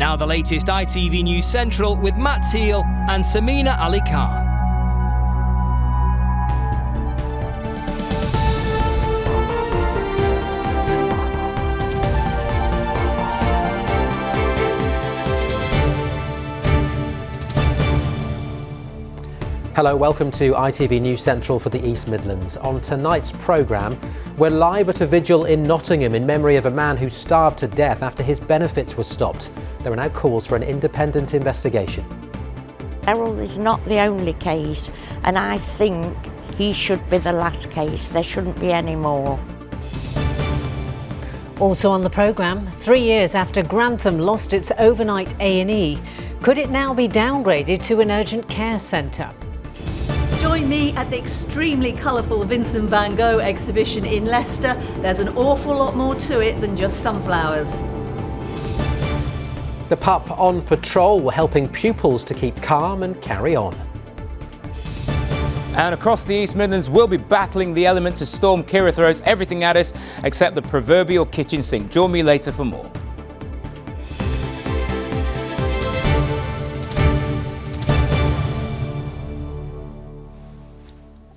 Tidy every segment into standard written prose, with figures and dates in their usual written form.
Now the latest ITV News Central with Matt Teal and Samina Ali Khan. Hello, welcome to ITV News Central for the East Midlands. On tonight's programme, we're live at a vigil in Nottingham in memory of a man who starved to death after his benefits were stopped. There are now calls for an independent investigation. Errol is not the only case, and I think he should be the last case. There shouldn't be any more. Also on the programme, 3 years after Grantham lost its overnight A&E, could it now be downgraded to an urgent care centre? Join me at the extremely colourful Vincent van Gogh exhibition in Leicester. There's an awful lot more to it than just sunflowers. The pup on patrol, helping pupils to keep calm and carry on. And across the East Midlands, we'll be battling the elements as Storm Kira throws everything at us except the proverbial kitchen sink. Join me later for more.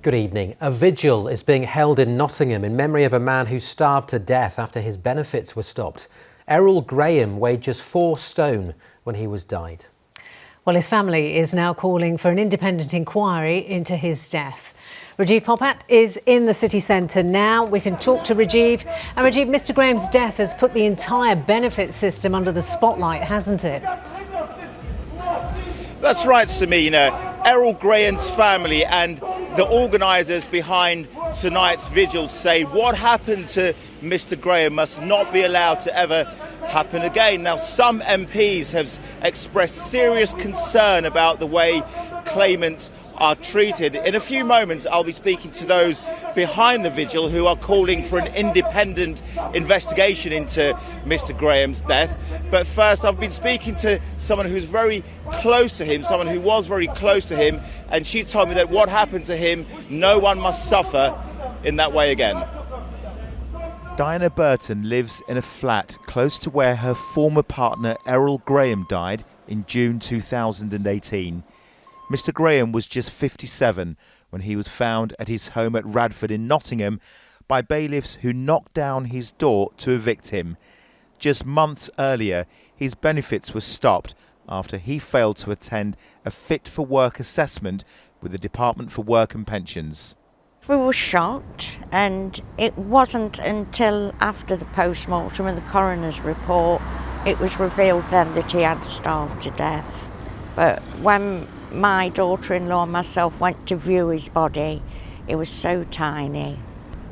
Good evening. A vigil is being held in Nottingham in memory of a man who starved to death after his benefits were stopped. Errol Graham weighed just 4 stone when he was died. Well, his family is now calling for an independent inquiry into his death. Rajiv Popat is in the city centre now. We can talk to Rajiv. And Rajiv, Mr Graham's death has put the entire benefit system under the spotlight, hasn't it? That's right, Samina. Errol Graham's family and the organisers behind tonight's vigil say what happened to Mr Graham must not be allowed to ever happen again. Now, some MPs have expressed serious concern about the way claimants are treated. In a few moments, I'll be speaking to those behind the vigil who are calling for an independent investigation into Mr Graham's death. But first, I've been speaking to someone who's very close to him, someone who was very close to him, and she told me that what happened to him, no one must suffer in that way again. Diana Burton lives in a flat close to where her former partner Errol Graham died in June 2018. Mr Graham was just 57 when he was found at his home at Radford in Nottingham by bailiffs who knocked down his door to evict him. Just months earlier, his benefits were stopped after he failed to attend a fit for work assessment with the Department for Work and Pensions. We were shocked, and it wasn't until after the post-mortem and the coroner's report it was revealed then that he had starved to death. But when my daughter-in-law and myself went to view his body, it was so tiny.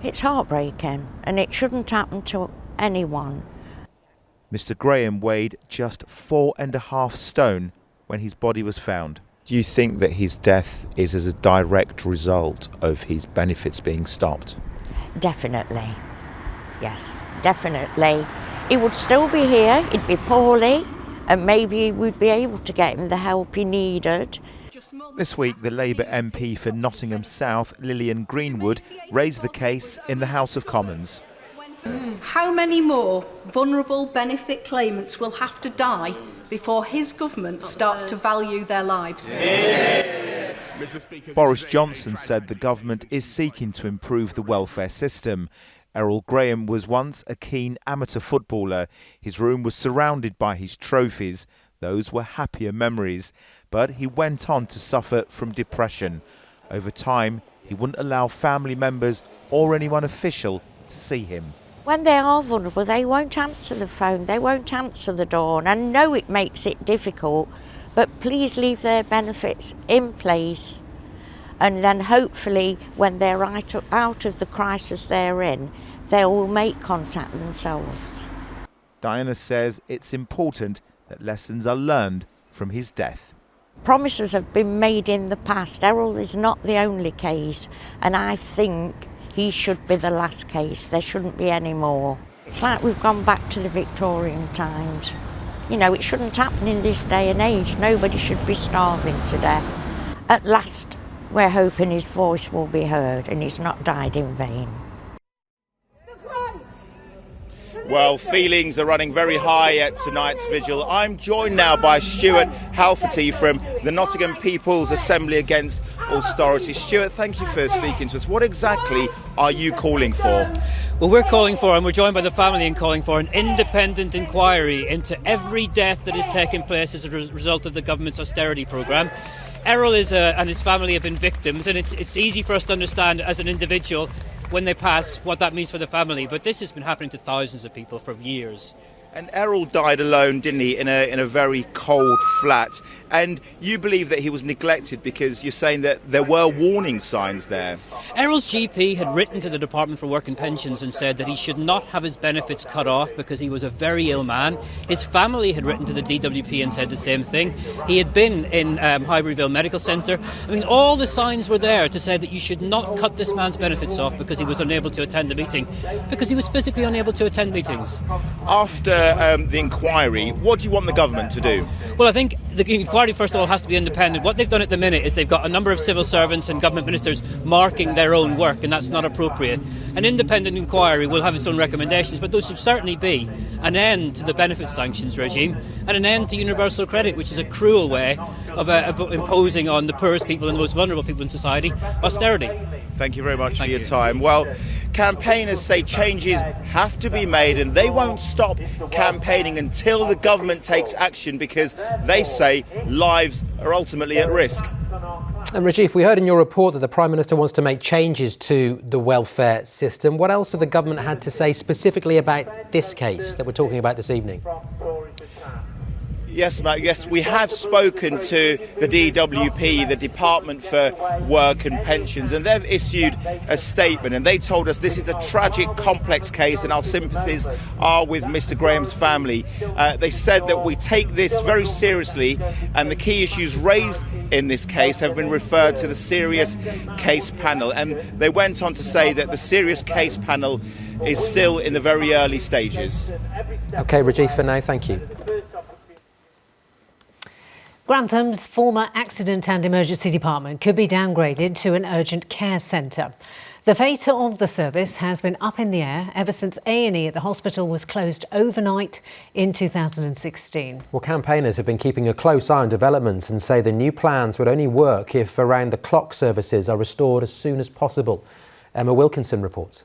It's heartbreaking, and it shouldn't happen to anyone. Mr Graham weighed just 4.5 stone when his body was found. Do you think that his death is as a direct result of his benefits being stopped? Definitely. Yes, definitely. He would still be here, he'd be poorly, and maybe we'd be able to get him the help he needed. This week, the Labour MP for Nottingham South, Lillian Greenwood, raised the case in the House of Commons. How many more vulnerable benefit claimants will have to die before his government starts to value their lives? Boris Johnson said the government is seeking to improve the welfare system. Errol Graham was once a keen amateur footballer. His room was surrounded by his trophies. Those were happier memories. But he went on to suffer from depression. Over time, he wouldn't allow family members or anyone official to see him. When they are vulnerable, they won't answer the phone, they won't answer the door. And I know it makes it difficult, but please leave their benefits in place. And then hopefully when they're out of the crisis they're in, they will make contact themselves. Diana says it's important that lessons are learned from his death. Promises have been made in the past. Errol is not the only case, and I think he should be the last case. There shouldn't be any more. It's like we've gone back to the Victorian times. You know, it shouldn't happen in this day and age. Nobody should be starving to death. At last, we're hoping his voice will be heard and he's not died in vain. Well, feelings are running very high at tonight's vigil. I'm joined now by Stuart Halferty from the Nottingham People's Assembly Against Austerity. Stuart, thank you for speaking to us. What exactly are you calling for? Well, we're calling for, and we're joined by the family in calling for, an independent inquiry into every death that is taking place as a result of the government's austerity programme. Errol and his family have been victims, and it's easy for us to understand as an individual when they pass what that means for the family, but this has been happening to thousands of people for years. And Errol died alone, didn't he, in a very cold flat. And you believe that he was neglected because you're saying that there were warning signs there. Errol's GP had written to the Department for Work and Pensions and said that he should not have his benefits cut off because he was a very ill man. His family had written to the DWP and said the same thing. He had been in Highburyville Medical Centre. I mean, all the signs were there to say that you should not cut this man's benefits off because he was unable to attend a meeting, because he was physically unable to attend meetings. After the inquiry, what do you want the government to do? Well, I think the inquiry, first of all, has to be independent. What they've done at the minute is they've got a number of civil servants and government ministers marking their own work, and that's not appropriate. An independent inquiry will have its own recommendations, but those should certainly be an end to the benefit sanctions regime and an end to universal credit, which is a cruel way of imposing on the poorest people and the most vulnerable people in society austerity. Thank you very much for your time. Well, campaigners say changes have to be made, and they won't stop campaigning until the government takes action because they say lives are ultimately at risk. And Rajiv, we heard in your report that the Prime Minister wants to make changes to the welfare system. What else have the government had to say specifically about this case that we're talking about this evening? Yes, Matt, yes, we have spoken to the DWP, the Department for Work and Pensions, and they've issued a statement, and they told us this is a tragic, complex case and our sympathies are with Mr. Graham's family. They said that we take this very seriously and the key issues raised in this case have been referred to the Serious Case Panel, and they went on to say that the Serious Case Panel is still in the very early stages. OK, Rajiv, for now, thank you. Grantham's former Accident and Emergency Department could be downgraded to an urgent care centre. The fate of the service has been up in the air ever since A&E at the hospital was closed overnight in 2016. Well, campaigners have been keeping a close eye on developments and say the new plans would only work if around-the-clock services are restored as soon as possible. Emma Wilkinson reports.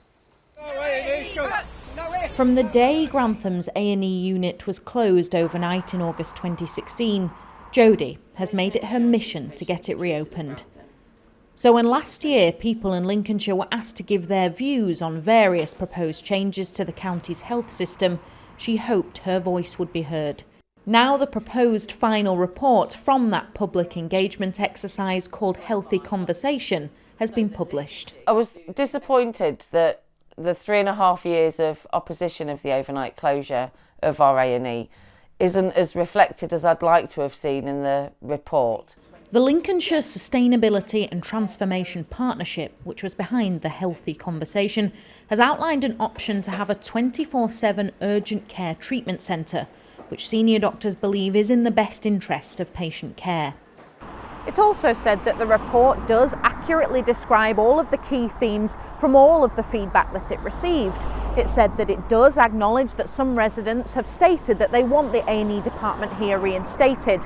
From the day Grantham's A&E unit was closed overnight in August 2016, Jodie has made it her mission to get it reopened. So when last year people in Lincolnshire were asked to give their views on various proposed changes to the county's health system, she hoped her voice would be heard. Now the proposed final report from that public engagement exercise called Healthy Conversation has been published. I was disappointed that the 3.5 years of opposition of the overnight closure of our A&E isn't as reflected as I'd like to have seen in the report. The Lincolnshire Sustainability and Transformation Partnership, which was behind the Healthy Conversation, has outlined an option to have a 24/7 urgent care treatment centre, which senior doctors believe is in the best interest of patient care. It also said that the report does accurately describe all of the key themes from all of the feedback that it received. It said that it does acknowledge that some residents have stated that they want the A&E department here reinstated.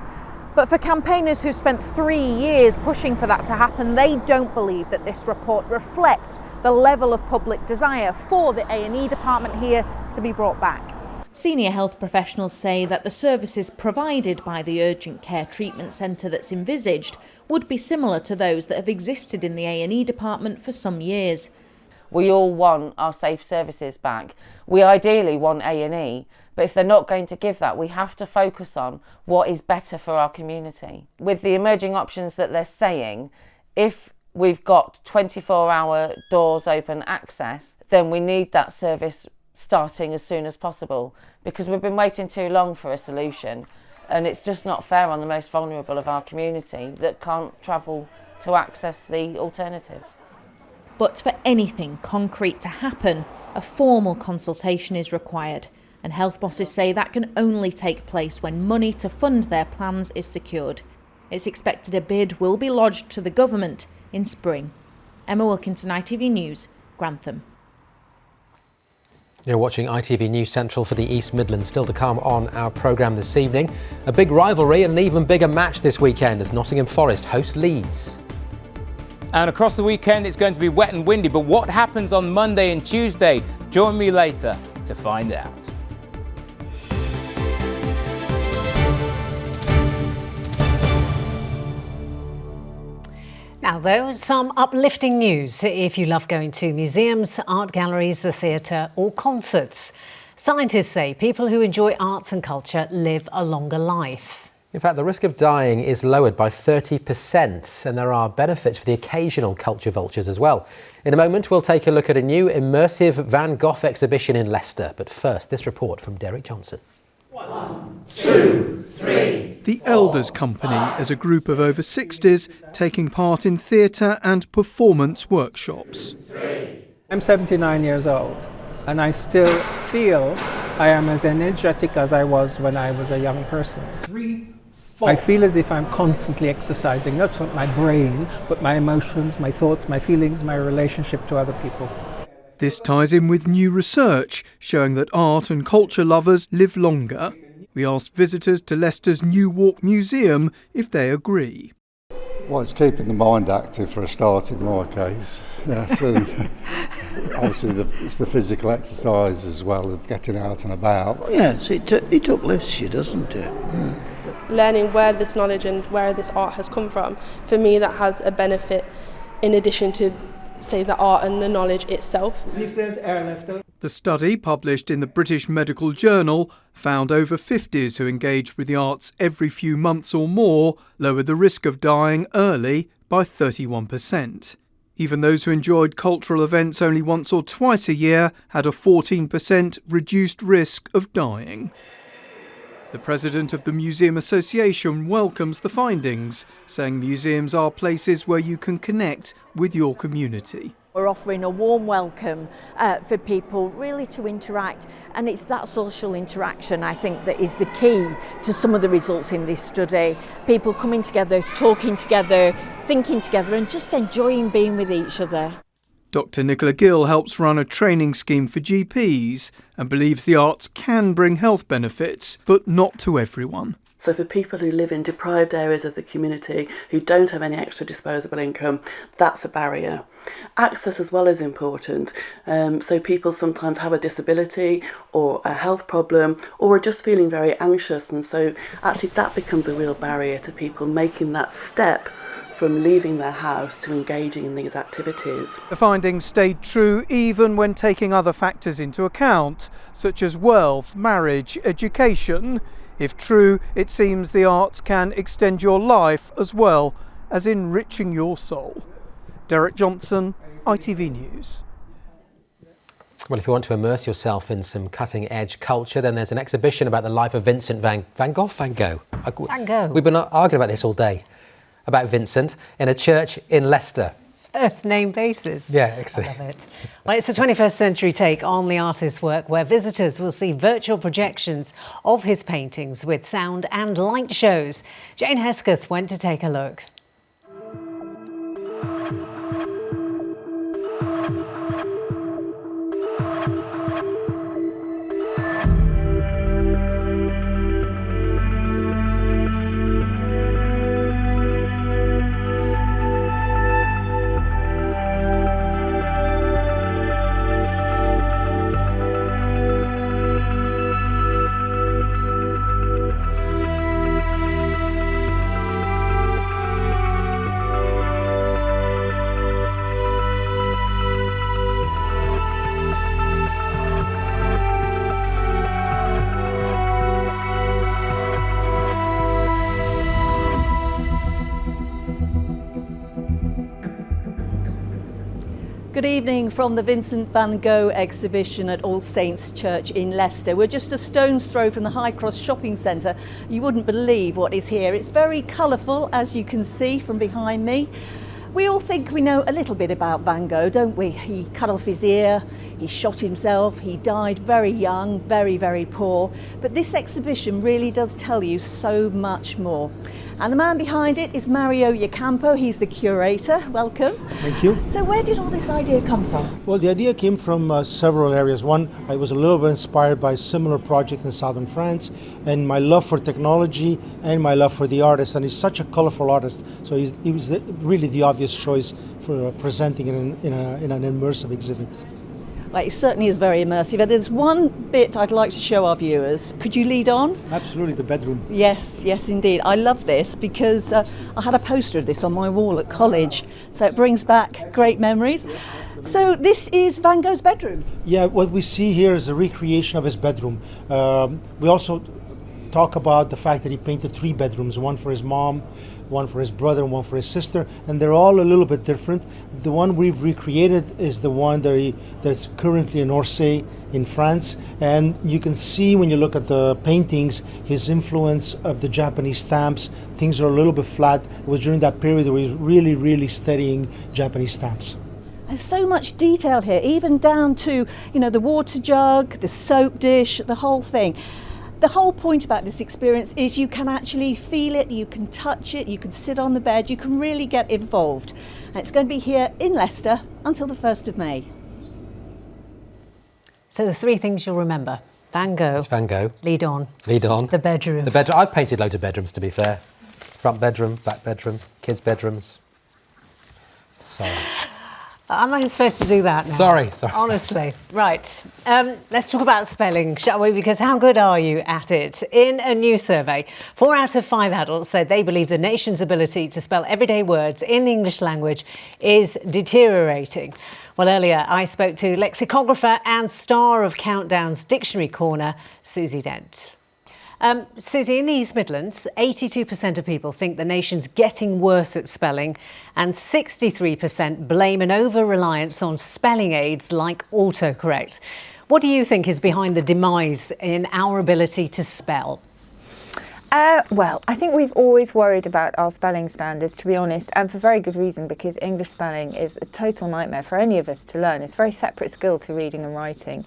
But for campaigners who spent 3 years pushing for that to happen, they don't believe that this report reflects the level of public desire for the A&E department here to be brought back. Senior health professionals say that the services provided by the urgent care treatment centre that's envisaged would be similar to those that have existed in the A&E department for some years. We all want our safe services back. We ideally want A&E, but if they're not going to give that, we have to focus on what is better for our community. With the emerging options that they're saying, if we've got 24-hour doors open access, then we need that service starting as soon as possible, because we've been waiting too long for a solution, and it's just not fair on the most vulnerable of our community that can't travel to access the alternatives. But for anything concrete to happen, a formal consultation is required, and health bosses say that can only take place when money to fund their plans is secured. It's expected a bid will be lodged to the government in spring. Emma Wilkinson, ITV News, Grantham. You're watching ITV News Central for the East Midlands. Still to come on our programme this evening. A big rivalry and an even bigger match this weekend as Nottingham Forest host Leeds. And across the weekend it's going to be wet and windy, but what happens on Monday and Tuesday? Join me later to find out. Now though, some uplifting news if you love going to museums, art galleries, the theatre or concerts. Scientists say people who enjoy arts and culture live a longer life. In fact, the risk of dying is lowered by 30%, and there are benefits for the occasional culture vultures as well. In a moment, we'll take a look at a new immersive Van Gogh exhibition in Leicester. But first, this report from Derek Johnson. 1, 2, 3. The Elders Company is a group of over 60s taking part in theatre and performance workshops. I'm 79 years old and I still feel I am as energetic as I was when I was a young person. 3, 4. I feel as if I'm constantly exercising, not just my brain, but my emotions, my thoughts, my feelings, my relationship to other people. This ties in with new research showing that art and culture lovers live longer. We asked visitors to Leicester's New Walk Museum if they agree. Well, it's keeping the mind active for a start in my case. Yes, and obviously it's the physical exercise as well of getting out and about. Yes, it uplifts you, doesn't it? Learning where this knowledge and where this art has come from, for me that has a benefit in addition to, say, the art and the knowledge itself. If there's air left over. The study, published in the British Medical Journal, found over 50s who engaged with the arts every few months or more lowered the risk of dying early by 31%. Even those who enjoyed cultural events only once or twice a year had a 14% reduced risk of dying. The president of the Museum Association welcomes the findings, saying museums are places where you can connect with your community. We're offering a warm welcome for people really to interact, and it's that social interaction I think that is the key to some of the results in this study. People coming together, talking together, thinking together and just enjoying being with each other. Dr. Nicola Gill helps run a training scheme for GPs and believes the arts can bring health benefits, but not to everyone. So for people who live in deprived areas of the community, who don't have any extra disposable income, that's a barrier. Access as well is important. So people sometimes have a disability or a health problem or are just feeling very anxious, and so actually that becomes a real barrier to people making that step from leaving their house to engaging in these activities. The findings stayed true even when taking other factors into account, such as wealth, marriage, education. If true, it seems the arts can extend your life as well as enriching your soul. Derek Johnson, ITV News. Well, if you want to immerse yourself in some cutting-edge culture, then there's an exhibition about the life of Vincent Van Gogh. Van Gogh. We've been arguing about this all day, about Vincent, in a church in Leicester. First name basis. Yeah, excellent. I love it. Well, it's a 21st century take on the artist's work where visitors will see virtual projections of his paintings with sound and light shows. Jane Hesketh went to take a look. Good evening from the Vincent van Gogh exhibition at All Saints Church in Leicester. We're just a stone's throw from the High Cross shopping centre. You wouldn't believe what is here. It's very colourful, as you can see from behind me. We all think we know a little bit about Van Gogh, don't we? He cut off his ear, he shot himself, he died very young, very, very poor. But this exhibition really does tell you so much more. And the man behind it is Mario Iacampo. He's the curator. Welcome. Thank you. So where did all this idea come from? Well, the idea came from several areas. One, I was a little bit inspired by a similar project in southern France, and my love for technology and my love for the artist. And he's such a colorful artist, so he was really the obvious choice for presenting it in an immersive exhibit. Well, it certainly is very immersive. And there's one bit I'd like to show our viewers. Could you lead on? Absolutely, the bedroom. Yes, yes indeed. I love this because I had a poster of this on my wall at college, so it brings back great memories. So this is Van Gogh's bedroom? Yeah, what we see here is a recreation of his bedroom. We also talk about the fact that he painted 3 bedrooms, one for his mom, one for his brother, and one for his sister, and they're all a little bit different. The one we've recreated is the one that's currently in Orsay in France, and you can see when you look at the paintings his influence of the Japanese stamps. Things are a little bit flat. It was during that period that he was really studying Japanese stamps. There's so much detail here, even down to, the water jug, the soap dish, the whole thing. The whole point about this experience is you can actually feel it, you can touch it, you can sit on the bed, you can really get involved. And it's going to be here in Leicester until the 1st of May. So the 3 things you'll remember. Van Gogh. It's Van Gogh. Lead on. Lead on. The bedroom. The bedroom. I've painted loads of bedrooms, to be fair. Front bedroom, back bedroom, kids' bedrooms. Sorry. Am I supposed to do that now? Sorry. Honestly. Right. Let's talk about spelling, shall we? Because how good are you at it? In a new survey, 4 out of 5 adults said they believe the nation's ability to spell everyday words in the English language is deteriorating. Well, earlier I spoke to lexicographer and star of Countdown's Dictionary Corner, Susie Dent. Susie, in the East Midlands, 82% of people think the nation's getting worse at spelling, and 63% blame an over-reliance on spelling aids like autocorrect. What do you think is behind the demise in our ability to spell? Well, I think we've always worried about our spelling standards, to be honest, and for very good reason, because English spelling is a total nightmare for any of us to learn. It's a very separate skill to reading and writing.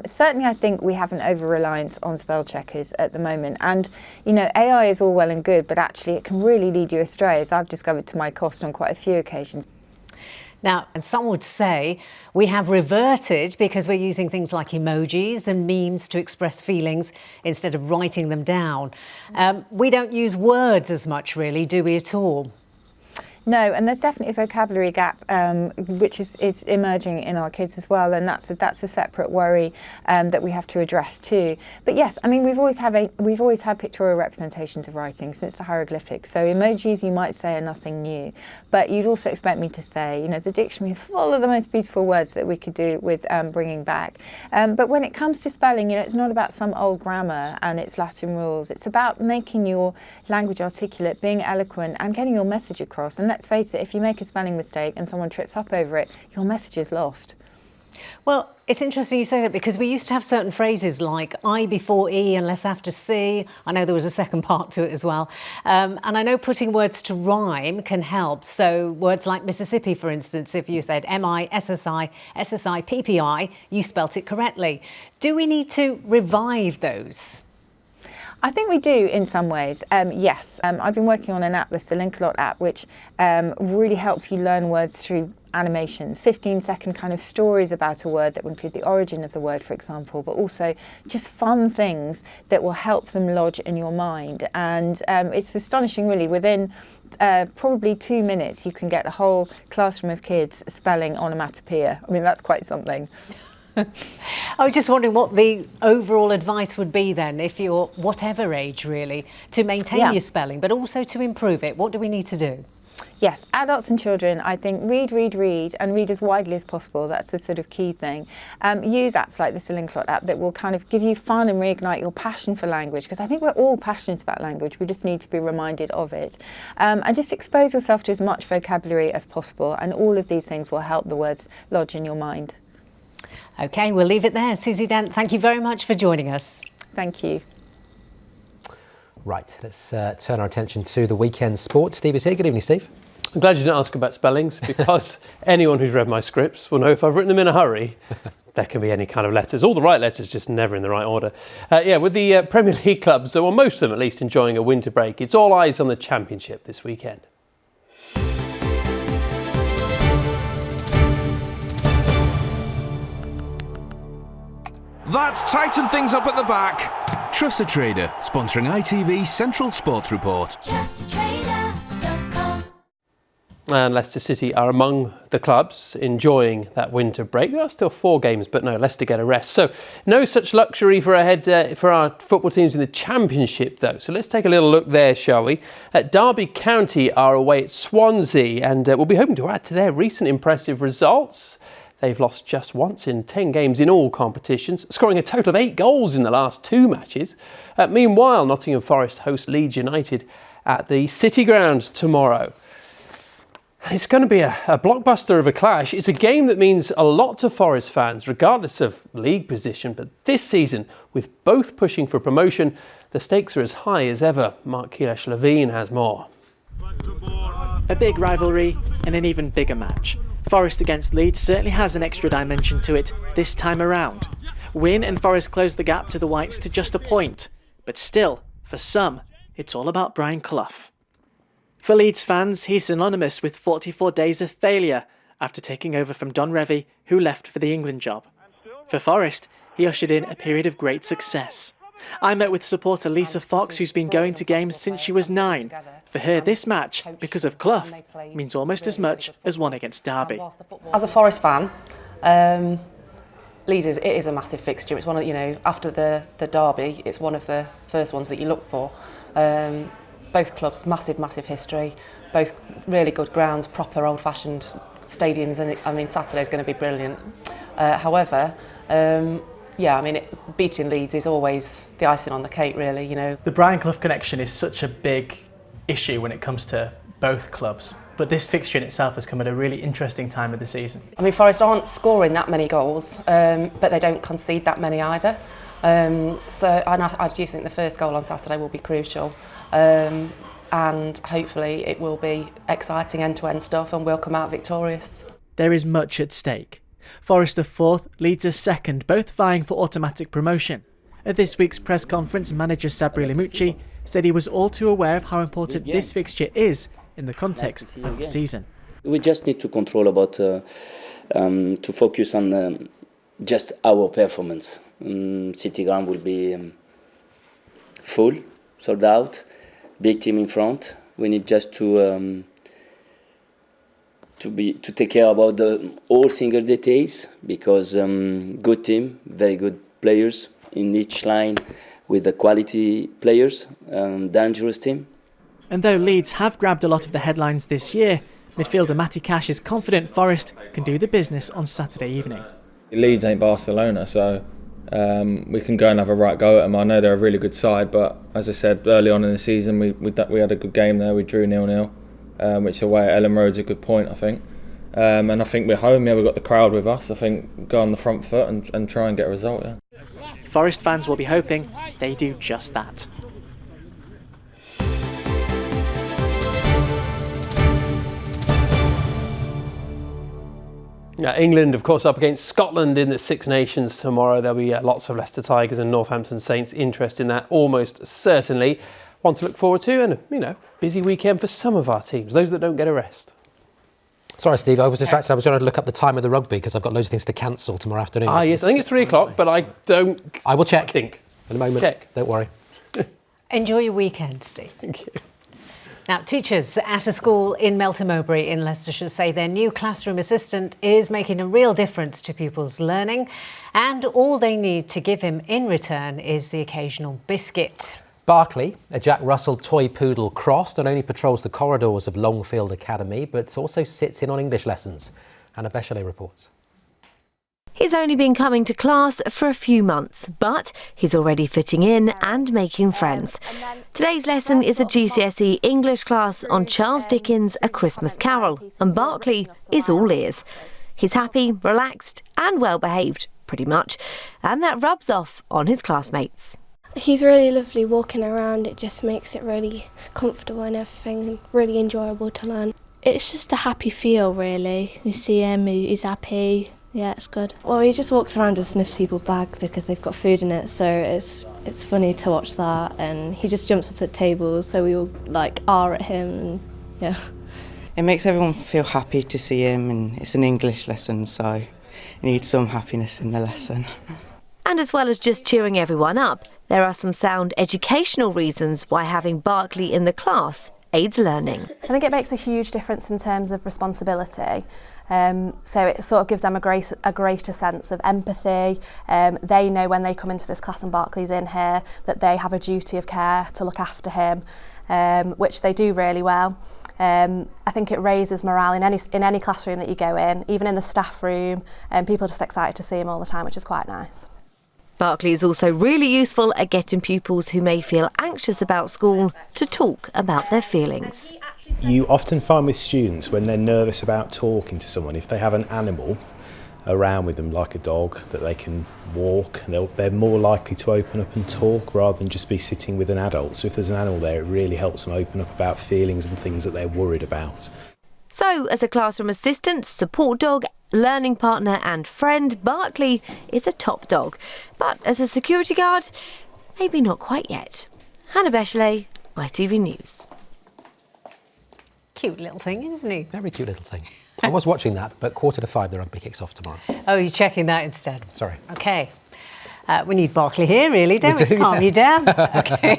Certainly, I think we have an over-reliance on spell checkers at the moment. And, AI is all well and good, but actually it can really lead you astray, as I've discovered to my cost on quite a few occasions. Now, and some would say we have reverted because we're using things like emojis and memes to express feelings instead of writing them down. We don't use words as much, really, do we at all? No, and there's definitely a vocabulary gap, which is emerging in our kids as well, and that's a separate worry that we have to address too. But yes, I mean we've always had pictorial representations of writing since the hieroglyphics. So emojis, you might say, are nothing new, but you'd also expect me to say, the dictionary is full of the most beautiful words that we could do with bringing back. But when it comes to spelling, it's not about some old grammar and its Latin rules. It's about making your language articulate, being eloquent, and getting your message across. And let's face it, if you make a spelling mistake and someone trips up over it, your message is lost. Well, it's interesting you say that because we used to have certain phrases like I before E unless after C. I know there was a second part to it as well. And I know putting words to rhyme can help. So words like Mississippi, for instance, if you said M-I-S-S-I, S-S-I, P-P-I, you spelt it correctly. Do we need to revive those? I think we do in some ways, yes. I've been working on an app, the Celincolot app, which really helps you learn words through animations, 15-second kind of stories about a word that will include the origin of the word, for example, but also just fun things that will help them lodge in your mind. And it's astonishing, really. Within probably 2 minutes, you can get a whole classroom of kids spelling onomatopoeia. I mean, that's quite something. I was just wondering what the overall advice would be then, if you're whatever age really, to maintain your spelling, but also to improve it. What do we need to do? Yes, adults and children, I think read, and read as widely as possible. That's the sort of key thing. Use apps like the Celincolot app that will kind of give you fun and reignite your passion for language, because I think we're all passionate about language. We just need to be reminded of it. And just expose yourself to as much vocabulary as possible, and all of these things will help the words lodge in your mind. OK, we'll leave it there. Susie Dent, thank you very much for joining us. Thank you. Right, let's turn our attention to the weekend sport. Steve is here. Good evening, Steve. I'm glad you didn't ask about spellings, because anyone who's read my scripts will know if I've written them in a hurry, there can be any kind of letters. All the right letters, just never in the right order. With the Premier League clubs, well, most of them at least, enjoying a winter break, it's all eyes on the Championship this weekend. That's tightened things up at the back. Trust a Trader, sponsoring ITV's Central Sports Report. And Leicester City are among the clubs enjoying that winter break. There are still 4 games, but no, Leicester get a rest. So no such luxury for our football teams in the Championship, though. So let's take a little look there, shall we? Derby County are away at Swansea, and we'll be hoping to add to their recent impressive results. They've lost just once in 10 games in all competitions, scoring a total of 8 goals in the last 2 matches. Meanwhile, Nottingham Forest host Leeds United at the City Ground tomorrow. It's going to be a blockbuster of a clash. It's a game that means a lot to Forest fans, regardless of league position. But this season, with both pushing for promotion, the stakes are as high as ever. Mark Keelesh-Levine has more. A big rivalry and an even bigger match. Forest against Leeds certainly has an extra dimension to it this time around. Win and Forest close the gap to the Whites to just a point. But still, for some, it's all about Brian Clough. For Leeds fans, he's synonymous with 44 days of failure after taking over from Don Revie, who left for the England job. For Forest, he ushered in a period of great success. I met with supporter Lisa Fox, who's been going to games since she was 9. For her, this match, because of Clough, means almost as much as one against Derby. As a Forest fan, Leeds is a massive fixture. It's one of, after the Derby, it's one of the first ones that you look for. Both clubs, massive history, both really good grounds, proper old-fashioned stadiums, and Saturday's going to be brilliant. However, beating Leeds is always the icing on the cake, really. The Brian Clough connection is such a big issue when it comes to both clubs, but this fixture in itself has come at a really interesting time of the season. Forest aren't scoring that many goals, but they don't concede that many either. I do think the first goal on Saturday will be crucial, and hopefully it will be exciting end-to-end stuff and we'll come out victorious. There is much at stake. Forest are 4th, Leeds are 2nd, both vying for automatic promotion. At this week's press conference, manager Sabri Limucci said he was all too aware of how important this fixture is in the context of the season. We just need to control about to focus on just our performance. City Ground will be full, sold out, big team in front. We need just to take care about all single details, because good team, very good players in each line with the quality players, dangerous team. And though Leeds have grabbed a lot of the headlines this year, midfielder Matty Cash is confident Forest can do the business on Saturday evening. Leeds ain't Barcelona, so we can go and have a right go at them. I know they're a really good side, but as I said early on in the season, we had a good game there. We drew 0-0, which away at Ellen Road's a good point, I think. And I think we're home. We've got the crowd with us. I think go on the front foot and try and get a result. Yeah. Forest fans will be hoping they do just that. England, of course, up against Scotland in the Six Nations tomorrow. There'll be lots of Leicester Tigers and Northampton Saints interest in that, almost certainly. One to look forward to, and busy weekend for some of our teams, those that don't get a rest. Sorry, Steve, I was distracted. I was trying to look up the time of the rugby because I've got loads of things to cancel tomorrow afternoon. Yes, I think it's 3 o'clock, but I will check. In a moment. Check. Don't worry. Enjoy your weekend, Steve. Thank you. Now, teachers at a school in Melton Mowbray in Leicestershire say their new classroom assistant is making a real difference to pupils' learning, and all they need to give him in return is the occasional biscuit. Barclay, a Jack Russell toy poodle cross, not only patrols the corridors of Longfield Academy, but also sits in on English lessons. Anna Bechelet reports. He's only been coming to class for a few months, but he's already fitting in and making friends. Today's lesson is a GCSE English class on Charles Dickens' A Christmas Carol, and Barclay is all ears. He's happy, relaxed and well behaved, pretty much, and that rubs off on his classmates. He's really lovely walking around. It just makes it really comfortable and everything, really enjoyable to learn. It's just a happy feel, really. You see him, he's happy. Yeah, it's good. Well, he just walks around and sniffs people's bag because they've got food in it, so it's funny to watch that. And he just jumps up at tables, so we all like are at him, and yeah. It makes everyone feel happy to see him, and it's an English lesson, so you need some happiness in the lesson. And as well as just cheering everyone up, there are some sound educational reasons why having Barkley in the class aids learning. I think it makes a huge difference in terms of responsibility. So it sort of gives them a greater sense of empathy. They know when they come into this class and Barkley's in here that they have a duty of care to look after him, which they do really well. I think it raises morale in any classroom that you go in, even in the staff room, and people are just excited to see him all the time, which is quite nice. Barkley is also really useful at getting pupils who may feel anxious about school to talk about their feelings. You often find with students when they're nervous about talking to someone, if they have an animal around with them like a dog that they can walk, they're more likely to open up and talk rather than just be sitting with an adult. So if there's an animal there, it really helps them open up about feelings and things that they're worried about. So, as a classroom assistant, support dog, learning partner and friend, Barkley is a top dog. But as a security guard, maybe not quite yet. Hannah Bechley, ITV News. Cute little thing, isn't he? Very cute little thing. I was watching that, but 4:45 the rugby kicks off tomorrow. Oh, you're checking that instead? Sorry. OK. We need Barkley here, really, don't we? do, Calm yeah. you down. OK.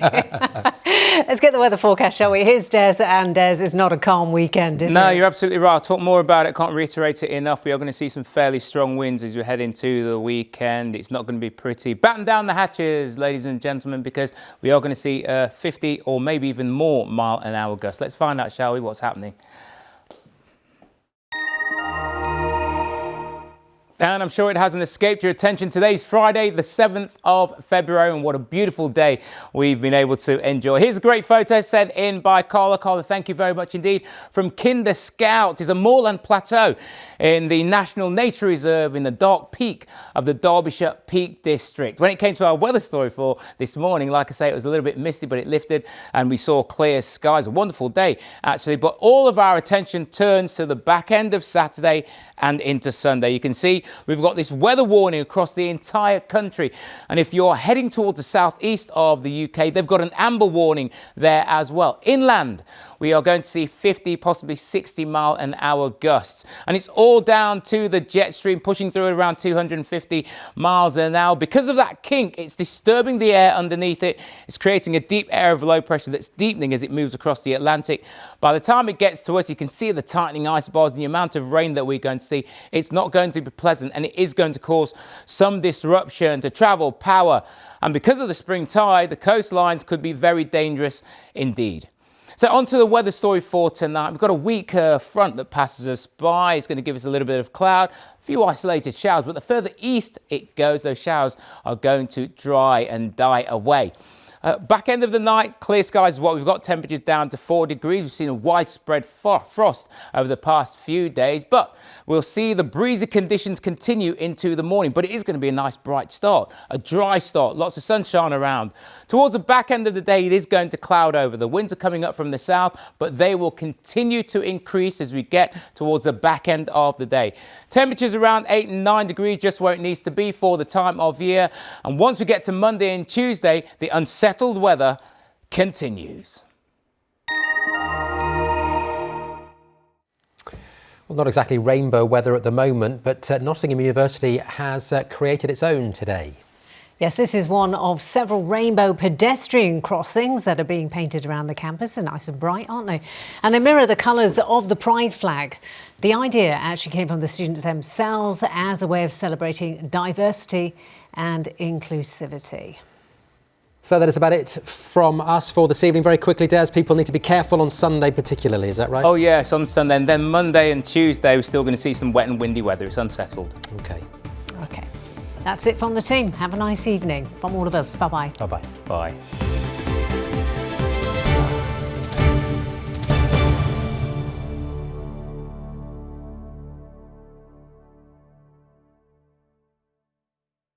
Let's get the weather forecast, shall we? Here's Des, and Des, it's not a calm weekend, is it? No, you're absolutely right. I'll talk more about it. Can't reiterate it enough. We are going to see some fairly strong winds as we head into the weekend. It's not going to be pretty. Batten down the hatches, ladies and gentlemen, because we are going to see 50 or maybe even more mile-an-hour gusts. Let's find out, shall we, what's happening. And I'm sure it hasn't escaped your attention. Today's Friday, the 7th of February, and what a beautiful day we've been able to enjoy. Here's a great photo sent in by Carla. Carla, thank you very much indeed. From Kinder Scout. It's a moorland plateau in the National Nature Reserve in the dark peak of the Derbyshire Peak District. When it came to our weather story for this morning, like I say, it was a little bit misty, but it lifted and we saw clear skies. A wonderful day, actually. But all of our attention turns to the back end of Saturday and into Sunday. You can see we've got this weather warning across the entire country. And if you're heading towards the southeast of the UK, they've got an amber warning there as well. Inland, we are going to see 50, possibly 60 mile-an-hour gusts. And it's all down to the jet stream, pushing through at around 250 miles an hour. Because of that kink, it's disturbing the air underneath it. It's creating a deep area of low pressure that's deepening as it moves across the Atlantic. By the time it gets to us, you can see the tightening ice bars and the amount of rain that we're going to see. It's not going to be pleasant, and it is going to cause some disruption to travel, power. And because of the spring tide, the coastlines could be very dangerous indeed. So on to the weather story for tonight. We've got a weak front that passes us by. It's going to give us a little bit of cloud, a few isolated showers, but the further east it goes, those showers are going to dry and die away. Back end of the night, clear skies is what we've got. Temperatures down to 4 degrees. We've seen a widespread frost over the past few days, but we'll see the breezy conditions continue into the morning. But it is going to be a nice bright start, a dry start, lots of sunshine around. Towards the back end of the day, it is going to cloud over. The winds are coming up from the south, but they will continue to increase as we get towards the back end of the day. Temperatures around 8 and 9 degrees, just where it needs to be for the time of year. And once we get to Monday and Tuesday, the unsettled weather continues. Well, not exactly rainbow weather at the moment, but Nottingham University has created its own today. Yes, this is one of several rainbow pedestrian crossings that are being painted around the campus. They're nice and bright, aren't they? And they mirror the colours of the Pride flag. The idea actually came from the students themselves as a way of celebrating diversity and inclusivity. So that is about it from us for this evening. Very quickly, Des, people need to be careful on Sunday particularly, is that right? Oh yes, on Sunday, and then Monday and Tuesday we're still going to see some wet and windy weather. It's unsettled. Okay. Okay. That's it from the team. Have a nice evening. From all of us. Bye-bye. Bye-bye. Bye.